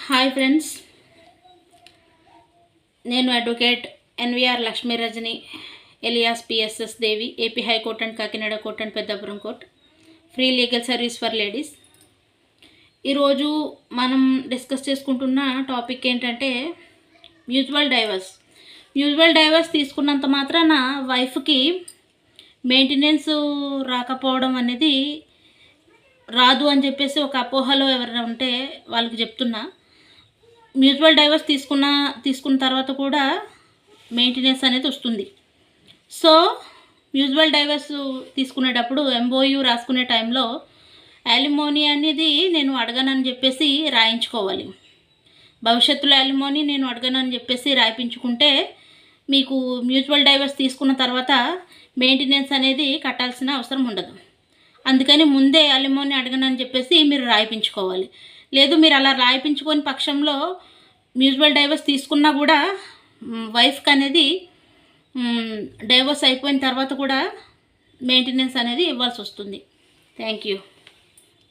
Hi friends, నేను advocate NVR Lakshmi Rajani alias PSS Devi, AP high court and Kakinada court and Peddapuram court, free legal service for ladies. ఈరోజు మనం discuss చేసుకుంటున్న topic ఏంటంటే mutual divorce తీసుకున్నంత మాత్రాన వైఫ్కి మెయింటెనెన్స్ రాకపోవడం అనేది రాదు అని చెప్పేసి ఒక అపోహలో ఎవరైనా ఉంటే వాళ్ళకి చెప్తున్నా. మ్యూచువల్ డైవర్స్ తీసుకున్న తర్వాత కూడా మెయింటెనెన్స్ అనేది వస్తుంది. సో మ్యూచువల్ డైవర్స్ తీసుకునేటప్పుడు ఎంఓయూ రాసుకునే టైంలో యాలిమోనీ అనేది నేను అడగనని చెప్పేసి రాయించుకోవాలి. భవిష్యత్తులో యాలిమోనీ నేను అడగనని చెప్పేసి రాయించుకుంటే మీకు మ్యూచువల్ డైవర్స్ తీసుకున్న తర్వాత మెయింటెనెన్స్ అనేది కట్టాల్సిన అవసరం ఉండదు. అందుకని ముందే యాలిమోనీ అడగనని చెప్పేసి మీరు రాయించుకోవాలి. లేదు మీరు అలా రాయించుకొని పక్షంలో మ్యూచువల్ డైవర్స్ తీసుకున్నా కూడా వైఫ్కి అనేది డైవర్స్ అయిపోయిన తర్వాత కూడా మెయింటెనెన్స్ అనేది ఇవ్వాల్సి వస్తుంది. Thank you.